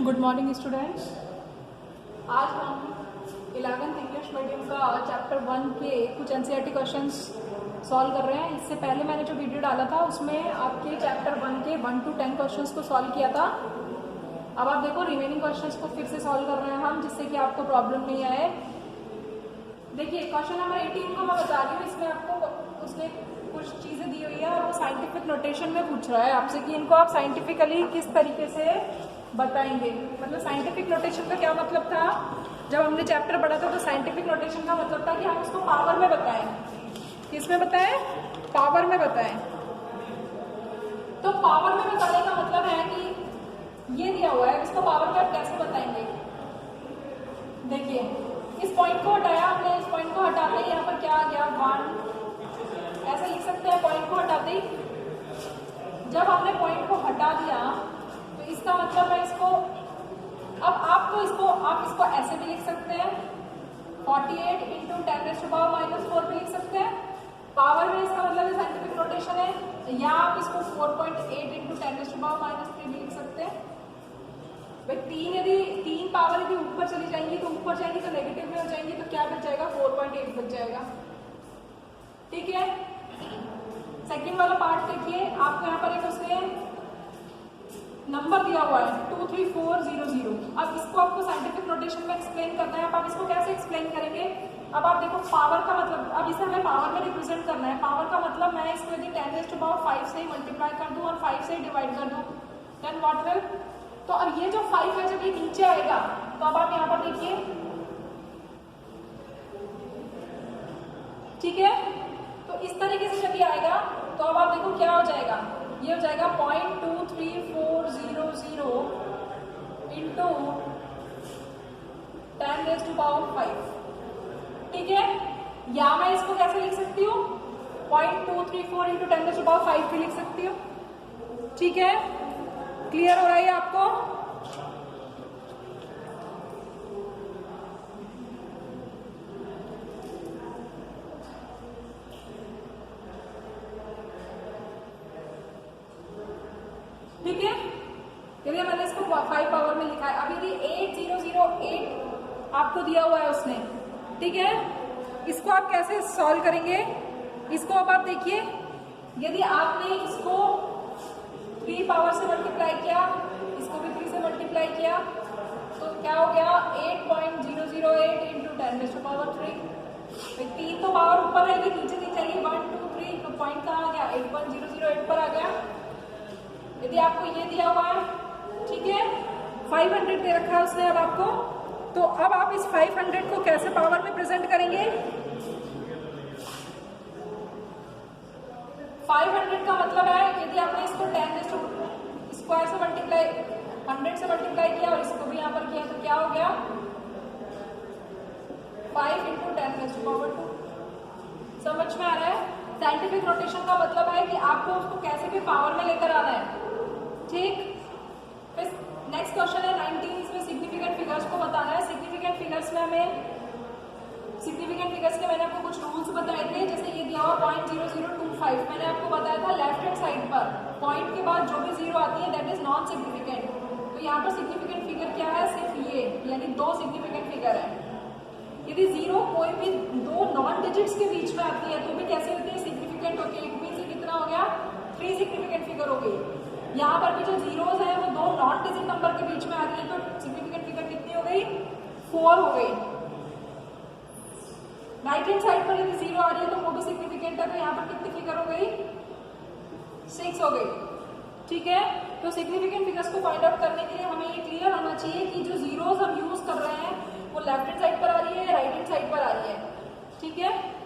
Good morning students. आज हम 11th English medium का चैप्टर 1 के कुछ एनसीईआरटी क्वेश्चंस सॉल्व कर रहे हैं। इससे पहले मैंने जो वीडियो डाला था उसमें आपके चैप्टर 1 के 1 to 10 क्वेश्चंस को सॉल्व किया था। अब आप देखो रिमेनिंग क्वेश्चंस को फिर से सॉल्व कर रहे हैं हम, जिससे कि आपको प्रॉब्लम नहीं आए। देखिए क्वेश्चन नंबर 18 को मैं बता रही हूँ। इसमें आपको उसने कुछ चीज़ें दी हुई है और वो साइंटिफिक नोटेशन में पूछ रहा है आपसे कि इनको आप साइंटिफिकली किस तरीके से बताएंगे। मतलब साइंटिफिक नोटेशन का क्या मतलब था, जब हमने चैप्टर पढ़ा था तो साइंटिफिक नोटेशन का मतलब था कि हम इसको पावर में बताएं। किस में बताएं? पावर में बताएं। तो पावर में बताने का मतलब है कि ये दिया हुआ है, इसको पावर में आप कैसे बताएंगे। देखिए इस पॉइंट को हटाया हमने, इस पॉइंट को हटाते ही यहाँ पर क्या आ गया 1, ऐसे लिख सकते हैं। पॉइंट को हटाते ही जब हमने पॉइंट को हटा दिया तो इसका मतलब है इसको, अब आप इसको ऐसे भी लिख सकते हैं 48 × 10⁻⁻⁴ भी लिख सकते हैं। पावर में इसका मतलब है साइंटिफिक नोटेशन है, या आप इसको 4.8 × 10⁻⁻³ भी लिख सकते हैं। भाई यदि 3 पावर यदि ऊपर चली जाएंगी तो ऊपर जाएंगी तो नेगेटिव में हो जाएंगी, तो क्या बच जाएगा 4.8 बच जाएगा। ठीक है। सेकंड वाला पार्ट देखिए, आपको यहाँ पर एक उसने नंबर दिया हुआ है 23400। अब इसको आपको साइंटिफिक नोटेशन में एक्सप्लेन करना है। अब आप इसको कैसे एक्सप्लेन करेंगे। अब आप देखो पावर का मतलब, अब इसे हमें पावर में रिप्रेजेंट करना है। पावर का मतलब मैं इसको यदि 10⁻5 से मल्टीप्लाई कर दूं और 5 से डिवाइड कर दूं, देन व्हाट विल। तो अब ये जो 5 है जब ये नीचे आएगा तो अब आप यहाँ पर देखिए, ठीक है। तो इस तरीके से जब ये आएगा तो अब आप देखो क्या हो जाएगा, ये हो जाएगा 0.23400 इंटू 10⁻5। ठीक है। या मैं इसको कैसे लिख सकती हूँ 0.234 इंटू 10⁻5 भी लिख सकती हूँ। ठीक है, क्लियर हो रहा है आपको। ठीक है, यदि मैंने इसको 5 पावर में लिखा है। अब यदि 8008 आपको दिया हुआ है उसने, ठीक है, इसको आप कैसे सॉल्व करेंगे। इसको अब आप देखिए, यदि आपने इसको 3 पावर से मल्टीप्लाई किया, इसको भी 3 से मल्टीप्लाई किया, तो क्या हो गया 8.008 इंटू 10⁻3। 3 तो पावर ऊपर रहेगी, नीचे नहीं चाहिए 1 2 3, तो पॉइंट कहाँ आ गया 8.008 पर आ गया। यदि आपको ये दिया हुआ है, ठीक है, 500 दे रखा है उसने अब आपको, तो अब आप इस 500 को कैसे पावर में प्रेजेंट करेंगे। 500 का मतलब है यदि आपने इसको 10 स्क्वायर से मल्टीप्लाई 100 से मल्टीप्लाई किया और इसको भी यहाँ पर किया, तो क्या हो गया 5 × 10⁻²। समझ में आ रहा है। साइंटिफिक नोटेशन का मतलब है कि आपको उसको कैसे भी पावर में लेकर आना है। ठीक। फिर नेक्स्ट क्वेश्चन है 19। इसमें सिग्निफिकेंट फिगर्स को बताना है। सिग्निफिकेंट फिगर्स में हमें सिग्निफिकेंट फिगर्स के मैंने आपको कुछ रूल्स बताए थे। जैसे ये दिया हुआ 0.0025, मैंने आपको बताया था लेफ्ट हैंड साइड पर पॉइंट के बाद जो भी 0 आती है दैट इज नॉन सिग्निफिकेंट। तो यहाँ पर सिग्निफिकेंट फिगर क्या है, सिर्फ ये, यानी 2 सिग्निफिकेंट फिगर है। यदि 0 कोई भी 2 नॉन डिजिट्स के बीच में आती है तो भी कैसे होती है, सिग्निफिकेंट होती है। इट मींस ये कितना हो गया 3 सिग्निफिकेंट फिगर हो गई। यहाँ पर भी जो जीरोस है वो 2 नॉन डिजिट नंबर के बीच में आ रही है, तो सिग्निफिकेंट फिगर कितनी हो गई 4 हो गई। राइट हैंड साइड पर यदि 0 आ रही है तो वो भी सिग्निफिकेंट है, तो यहाँ पर कितनी फिगर हो गई 6 हो गई। ठीक है। तो सिग्निफिकेंट फिगर्स को फाइंड आउट करने के लिए हमें ये क्लियर होना चाहिए कि जो जीरोस हम यूज कर रहे हैं वो लेफ्ट हैंड साइड पर आ रही है, राइट हैंड साइड पर आ रही है। ठीक है।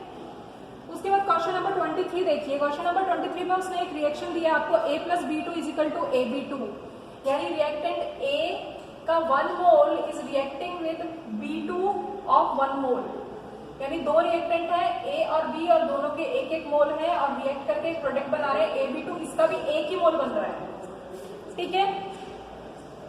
उसके बाद क्वेश्चन नंबर 23 देखिए। क्वेश्चन नंबर 23 में उसने एक रिएक्शन दिया आपको A+B2 = AB2, यानी रिएक्टेंट A का 1 mole is reacting with B2 of 1 मोल। यानी 2 रिएक्टेंट है A और B और दोनों के 1-1 मोल है और रिएक्ट करके एक प्रोडक्ट बना रहे हैं AB2। इसका भी 1 ही मोल बन रहा है। ठीक है।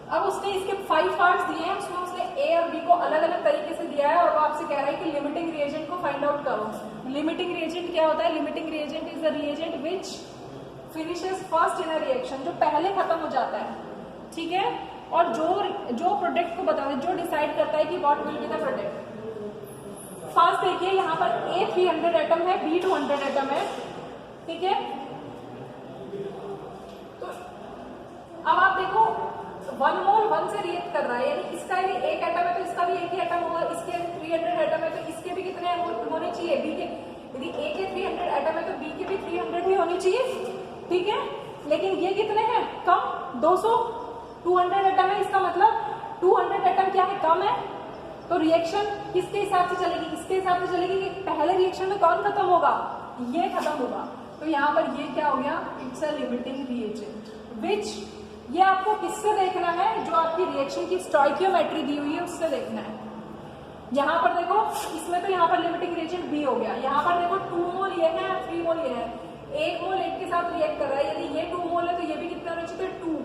अब उसने इसके 5 पार्ट्स दिए हैं, उसमें उसने A और B को अलग अलग तरीके से दिया है और वो आपसे कह रहा है कि लिमिटिंग रिएजेंट को फाइंड आउट करो। लिमिटिंग रिएजेंट क्या होता है। Limiting reagent is the reagent which finishes first in a reaction, जो पहले खत्म हो जाता है। ठीक है। और जो प्रोडक्ट को बताता है, जो डिसाइड करता है कि what will be the product. First देखिए यहाँ पर A 300 एटम है, B 200 एटम है, ठीक है। तो अब आप देखो 1 मोल 1 से रिएक्ट कर रहा है, यानी इसका भी एक एटम है तो इसका भी एक ही एटम होगा, इसके 300 एटम है तो इसके भी कितने होने चाहिए, B के, यदि A के 300 एटम है तो B के भी 300 ही होनी चाहिए, ठीक है। लेकिन ये कितने हैं, कम, 200, 200 एटम है, इसका मतलब 200 एटम क्या है, कम है। तो रिएक्शन किसके हिसाब से चलेगी, इसके हिसाब से चलेगी कि पहले रिएक्शन में कौन खत्म होगा, ये खत्म होगा। तो यहाँ पर ये क्या हो गया, इट्स अ लिमिटिंग रिएजेंट, विच ये आपको किससे देखना है, जो आपकी रिएक्शन की स्टोइकियोमेट्री दी हुई है उससे देखना है। यहाँ पर देखो, इसमें तो यहाँ पर लिमिटिंग रिएजेंट बी हो गया, यहाँ पर देखो 2 मोल ये है, 3 मोल ये है, 1 मोल 1 के साथ रिएक्ट कर रहा है, यदि ये 2 मोल है तो ये भी कितना होना चाहिए, 2।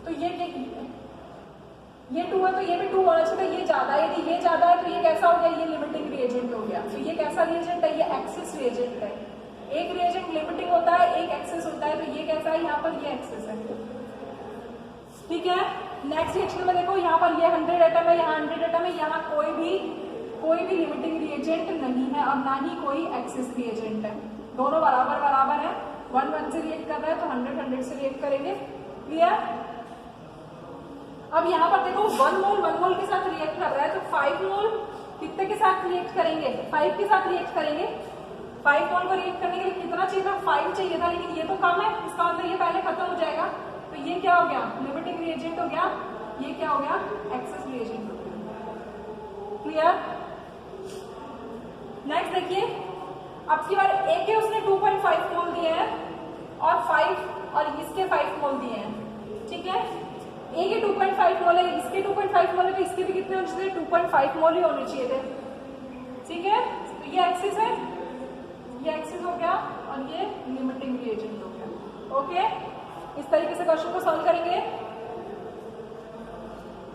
तो ये 2 है तो ये भी 2 होना चाहिए, ये ज्यादा है, यदि ये ज्यादा है तो ये कैसा हो गया, ये लिमिटिंग रिएजेंट हो गया। तो ये कैसा रिएजेंट है, ये एक्सिस रिएजेंट है। एक रिएजेंट लिमिटिंग होता है, एक एक्सिस होता है, तो ये कैसा है, यहाँ पर ये एक्सिस है, ठीक है। नेक्स्ट रिएक्शन में देखो, यहाँ पर ये 100 एटम है, यहाँ 100 एटम है, यहाँ कोई भी लिमिटिंग रिएजेंट नहीं है और ना ही कोई एक्सिस रिएजेंट है, दोनों बराबर बराबर है। 1 1 से रिएक्ट कर रहा है तो 100 100 से रिएक्ट करेंगे, क्लियर। अब यहाँ पर देखो 1 मोल के साथ रिएक्ट कर रहा है तो 5 मोल कितने के साथ रिएक्ट करेंगे, 5 के साथ रिएक्ट करेंगे। 5 मोल को रिएक्ट करने के लिए कितना चाहिए था, 5 चाहिए था, लेकिन ये तो कम है, इसका मतलब ये पहले खत्म हो जाएगा। तो ये क्या हो गया, लिमिटिंग रिएजेंट हो गया, ये क्या हो गया, एक्सेस रिएजेंट हो गया, क्लियर। नेक्स्ट देखिए, अब की बार ए के उसने 2.5 मोल दिए हैं और 5 और इसके 5 मोल दिए हैं, ठीक है। ए के 2.5 मोल है, इसके 2.5 मोल है, तो इसके भी कितने होने चाहिए, 2.5 मोल ही होने चाहिए थे, ठीक है। तो ये एक्सिस है, ये एक्सिस हो गया और ये लिमिटिंग रिएजेंट हो गया, ओके। इस तरीके से क्वेश्चन को सॉल्व करेंगे।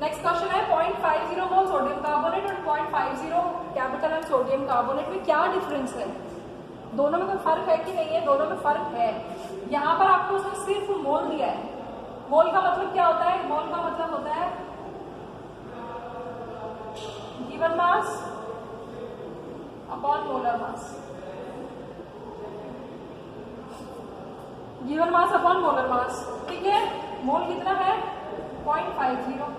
नेक्स्ट क्वेश्चन है 0.50 मोल सोडियम कार्बोनेट और 0.50 कैपिटल एम सोडियम कार्बोनेट में क्या डिफरेंस है, दोनों में कोई फर्क है कि नहीं है, दोनों में फर्क है। यहाँ पर आपको उसने सिर्फ मोल दिया है। मोल का मतलब क्या होता है, मोल का मतलब होता है given mass upon molar mass, given mass upon molar mass, ठीक है। मोल कितना है 0.50,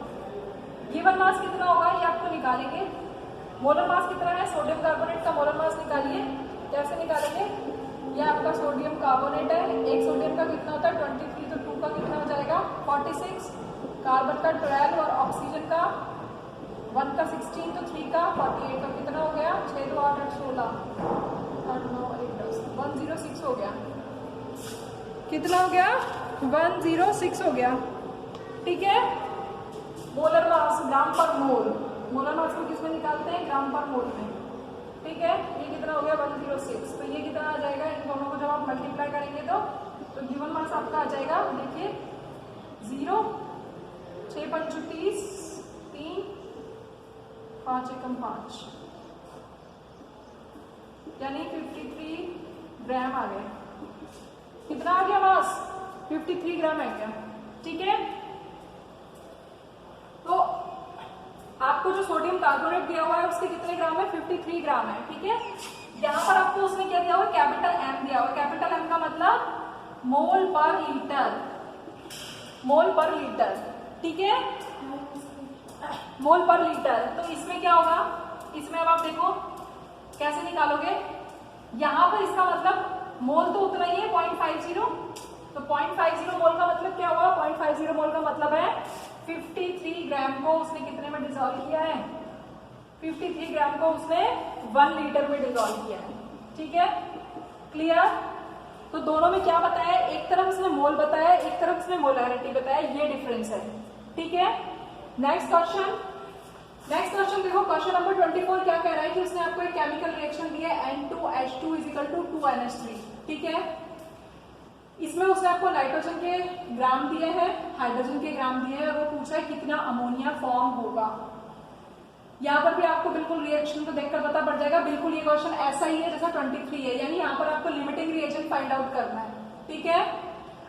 गिवन मास कितना होगा ये आपको निकालेंगे। मोलर मास कितना है, सोडियम कार्बोनेट का मोलर मास निकालिए, कैसे निकालेंगे, ये आपका सोडियम कार्बोनेट है, एक सोडियम का कितना होता है 23, तो 2 का कितना हो जाएगा 46, कार्बन का 12 और ऑक्सीजन का 1 का 16, तो 3 का 48, तो कितना हो गया 6 2 8 8 16 8 9 1 10 106 हो गया, कितना हो गया 106 हो गया, ठीक है। मोलर मास ग्राम पर मोल, मोलर मास को किसमें निकालते हैं, ग्राम पर मोल में, ठीक है। ये कितना हो गया 106, तो ये कितना आ जाएगा, इन दोनों को जब आप मल्टीप्लाई करेंगे तो गिवन मास आपका आ जाएगा, देखिए 0 6 5 30 3 5 एकम 5, यानी 53 ग्राम आ गया। कितना आ गया मास, 53 ग्राम आ गया, ठीक है। तो आपको जो सोडियम कार्बोनेट दिया हुआ है उसके कितने ग्राम है, 53 ग्राम है, ठीक है। यहाँ पर आपको उसने क्या दिया हुआ, कैपिटल एम दिया हुआ। कैपिटल एम का मतलब मोल पर लीटर, मोल पर लीटर, ठीक है, मोल पर लीटर। तो इसमें क्या होगा, इसमें अब आप देखो कैसे निकालोगे, यहाँ पर इसका मतलब मोल तो उतना ही है 0.50, तो 0.50 मोल का मतलब क्या हुआ, 0.50 मोल का मतलब है 53 ग्राम को उसने कितने में डिसॉल्व किया है, 53 ग्राम को उसने 1 लीटर में डिसॉल्व किया है, ठीक है, क्लियर। तो दोनों में क्या बताया, एक तरफ उसने मोल बताया, एक तरफ उसने मोलैरिटी बताया, ये डिफरेंस है, ठीक है। नेक्स्ट क्वेश्चन देखो, क्वेश्चन नंबर 24 क्या कह रहा है कि उसने आपको एक केमिकल रिएक्शन दिया है N2H2 = 2NH3, ठीक है। इसमें उसने आपको नाइट्रोजन के ग्राम दिए हैं, हाइड्रोजन के ग्राम दिए हैं, और वो पूछा है कितना अमोनिया फॉर्म होगा। यहाँ पर भी आपको बिल्कुल रिएक्शन को देखकर पता पड़ जाएगा, बिल्कुल ये क्वेश्चन ऐसा ही है जैसा 23 है, यानी यहाँ पर आपको लिमिटिंग रिएजेंट फाइंड आउट करना है, ठीक है।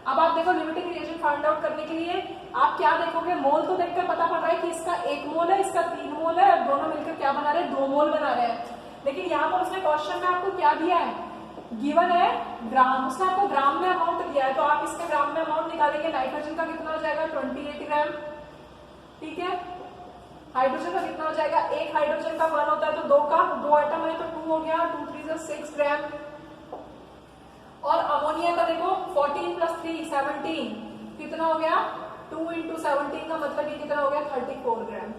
अब आप देखो लिमिटिंग रिएजेंट फाइंड आउट करने के लिए आप क्या देखोगे, मोल तो देखकर पता पड़ रहा है कि इसका 1 मोल है, इसका 3 मोल है, और दोनों मिलकर क्या बना रहे हैं, 2 मोल बना रहे हैं। लेकिन यहाँ पर उसने क्वेश्चन में आपको क्या दिया है, गिवन है ग्राम, उसने आपको ग्राम में अमाउंट दिया है, तो आप इसके ग्राम में अमाउंट निकालेंगे। नाइट्रोजन का कितना हो जाएगा 28 ग्राम, ठीक है। हाइड्रोजन का कितना हो जाएगा, एक हाइड्रोजन का 1 होता है तो 2 का, 2 एटम है तो 2 हो गया, 2 3 6 ग्राम। और अमोनिया का देखो 14 + 3 17 कितना हो गया, 2 × 17 का मतलब ये कितना हो गया 34 ग्राम।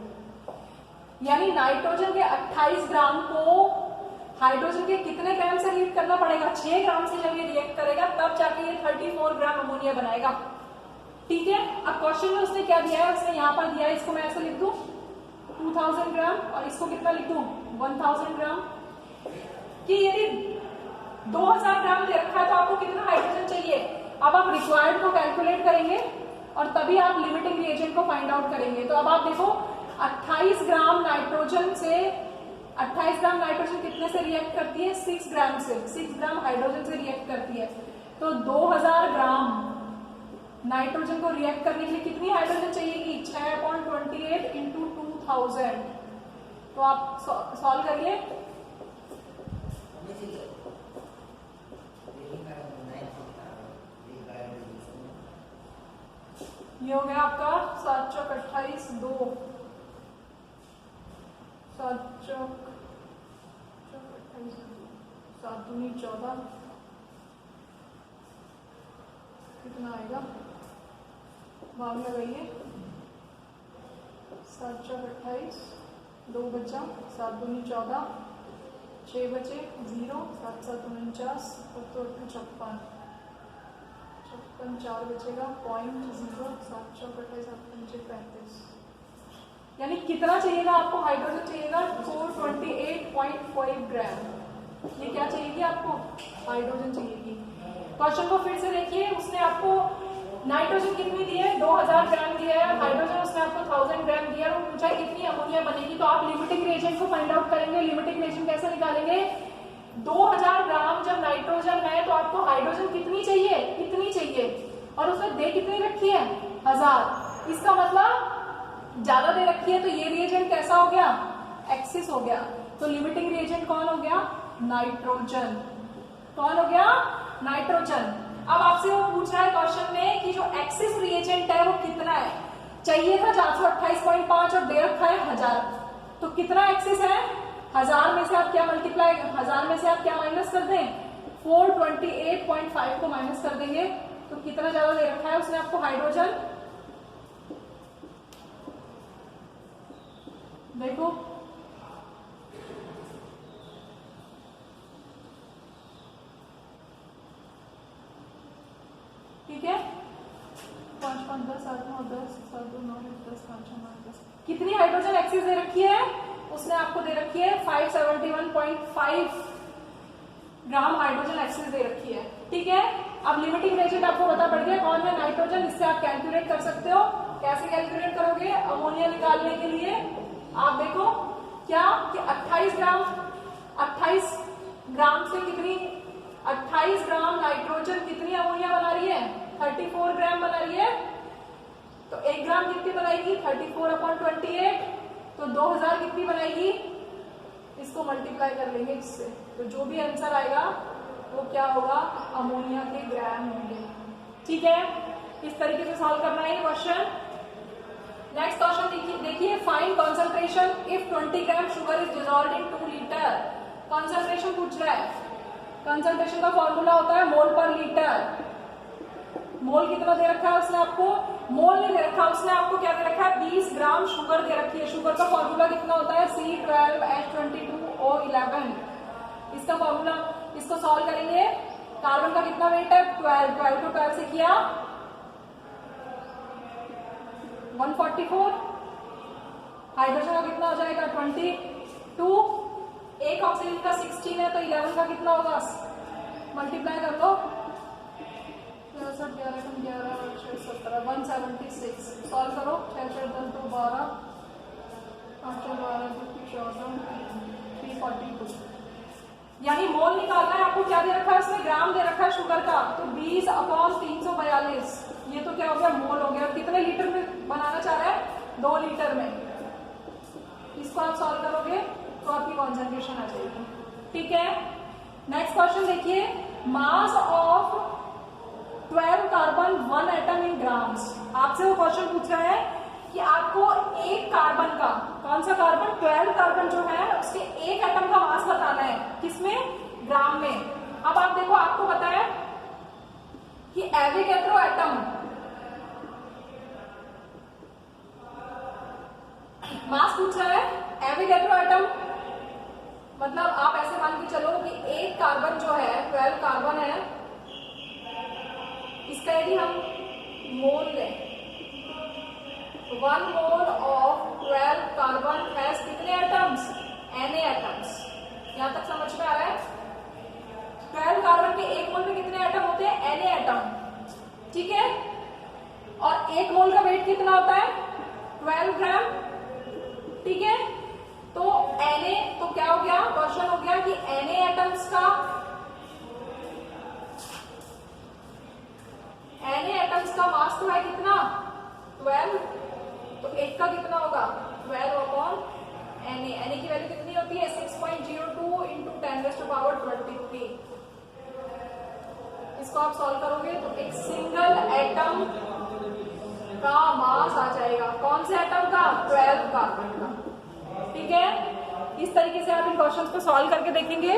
यानी नाइट्रोजन के 28 ग्राम को हाइड्रोजन के कितने ग्राम से रिएक्ट करना पड़ेगा, 6 ग्राम से जब ये रिएक्ट करेगा तब जाके ये 34 ग्राम अमोनिया बनाएगा, ठीक है। अब क्वेश्चन में उसने क्या दिया है, उसने यहाँ पर दिया है, इसको मैं ऐसे लिख दूं 2000 ग्राम और इसको कितना लिख दूं 1000 ग्राम, कि यदि 2000 ग्राम दे रखा है तो आपको कितना हाइड्रोजन चाहिए। अब आप रिक्वायर्ड को कैलकुलेट करेंगे और तभी आप लिमिटिंग रिएजेंट को फाइंड आउट करेंगे। तो अब आप देखो 28 ग्राम नाइट्रोजन से, 28 ग्राम नाइट्रोजन कितने से रिएक्ट करती है, 6 ग्राम से, 6 ग्राम हाइड्रोजन से रिएक्ट करती है। तो 2000 ग्राम नाइट्रोजन को रिएक्ट करने के लिए कितनी हाइड्रोजन चाहिएगी, 6/28 × 2000। तो आप सॉल्व करिए, ये हो गया आपका 7 × 28 2, 7 × 28 7 दूनी 14, कितना आएगा, भाग लगाइए, 7 × 28 2 बचा, 7 दूनी 14, 6 बचे 0, 7 × 7 49, 7 × 8 56, 4 बचेगा 0.0, 7 × 28 35। यानी कितना चाहिएगा आपको, हाइड्रोजन चाहिएगा 428.5 ग्राम। ये क्या चाहिएगी आपको, हाइड्रोजन चाहिएगी। क्वेश्चन को फिर से देखिए, उसने आपको नाइट्रोजन कितनी दी है, 2000 ग्राम दिया है, हाइड्रोजन उसने आपको 1000 ग्राम दिया है, और पूछा है कितनी अमोनिया बनेगी। तो आप लिमिटिंग रिएजेंट को फाइंड आउट करेंगे। लिमिटिंग रिएजेंट कैसे निकालेंगे, 2000 ग्राम जब नाइट्रोजन है तो आपको हाइड्रोजन कितनी चाहिए, कितनी चाहिए, और उसने दे कितनी रखी है 1000, इसका मतलब ज्यादा दे रखी है, तो ये रिएजेंट कैसा हो गया, एक्सिस हो गया। तो लिमिटिंग रिएजेंट कौन हो गया, नाइट्रोजन। कौन हो गया, नाइट्रोजन। अब आपसे वो पूछ रहा है क्वेश्चन में कि जो एक्सिस रिएजेंट है वो कितना है, चाहिए था 428.5 और दे रखा है 1000, तो कितना एक्सिस है, 1000 में से आप क्या मल्टीप्लाई, 1000 में से आप क्या माइनस कर दें, 428.5 को माइनस कर देंगे, तो कितना ज्यादा दे रखा है उसने आपको हाइड्रोजन, देखो ठीक है, 5 5 10 8 9 10 7 2 9 10 5 6 9 10, कितनी हाइड्रोजन एक्सिस दे रखी है, उसने आपको दे रखी है 571.5 ग्राम हाइड्रोजन एक्सिस दे रखी है, ठीक है। अब लिमिटिंग रिएजेंट आपको पता पड़ गया कौन है, नाइट्रोजन। इससे आप कैलकुलेट कर सकते हो। कैसे कैलकुलेट करोगे, अमोनिया निकालने के लिए आप देखो क्या कि 28 ग्राम से कितनी, 28 ग्राम नाइट्रोजन कितनी अमोनिया बना रही है, 34 ग्राम बना रही है। तो 1 ग्राम कितनी बनाएगी, 34/28, तो 2000 कितनी बनाएगी, इसको मल्टीप्लाई कर लेंगे इससे, तो जो भी आंसर आएगा वो क्या होगा, अमोनिया के ग्राम होंगे, ठीक है। इस तरीके से सॉल्व करना है क्वेश्चन। नेक्स्ट क्वेश्चन देखिए, find concentration if 20 gram sugar is dissolved in 2 litre. Concentration पूछ रहा है, कॉन्सेंट्रेशन का फॉर्मूला होता है मोल पर लीटर। मोल कितना दे रखा है उसने आपको, मोल नहीं दे रखा, उसने आपको क्या दे रखा है, 20 ग्राम शुगर दे रखी है। शुगर का फॉर्मूला कितना होता है, C12H22O11। इसका फॉर्मूला, इसको सॉल्व करेंगे। कार्बन का कितना वेट है, 12 को 12 से किया 144। हाइड्रोजन का कितना हो जाएगा 22, एक ऑक्सीजन का 16 है तो 11 का कितना होगा, मल्टीप्लाई कर लो, 11 176। सॉल्व करो, 6 6 10 2 12, 5 12 2 14, 342। यानी मोल निकालना है आपको। क्या दे रखा है उसमें? ग्राम दे रखा है शुगर का, तो 20/342, ये तो क्या हो गया? मोल हो गया। कितने लीटर में बनाना चाह रहा है? 2 लीटर में। इसको आप सॉल्व करोगे तो आपकी कॉन्सेंट्रेशन आ जाएगी। ठीक है, नेक्स्ट क्वेश्चन देखिए, mass of 12 carbon 1 atom in grams. आपसे वो क्वेश्चन पूछ रहा है कि आपको एक कार्बन का, कौन सा कार्बन? 12 कार्बन जो है उसके एक एटम का मास बताना है। किसमें? ग्राम में। अब आप देखो, आपको पता है कि एवोगैड्रो एटम मास पूछ रहा है। एवोगैड्रो एटम मतलब आप ऐसे मान के चलो कि एक कार्बन जो है 12 कार्बन है, इसका यदि हम मोल लें, 1 मोल ऑफ 12 कार्बन हैज कितने एटम्स? Na atoms. यहां तक समझ में आ रहा है? 12 कार्बन के एक मोल में कितने एटम होते हैं? Na atom. ठीक है, और एक मोल का वेट कितना होता है? 12 ग्राम। ठीक है, तो Na, तो क्या हो गया? क्वेश्चन हो गया कि Na एटम्स का, Na एटम्स का मास तो है कितना? 12। तो एक का कितना होगा? 12/Na। Na की वैल्यू कितनी होती है? 6.02 × 10⁻23। इसको आप सॉल्व करोगे तो एक सिंगल एटम का मास आ जाएगा। कौन से एटम का? 12 कार्बन का। ठीक है, इस तरीके से आप इन क्वेश्चंस को सॉल्व करके देखेंगे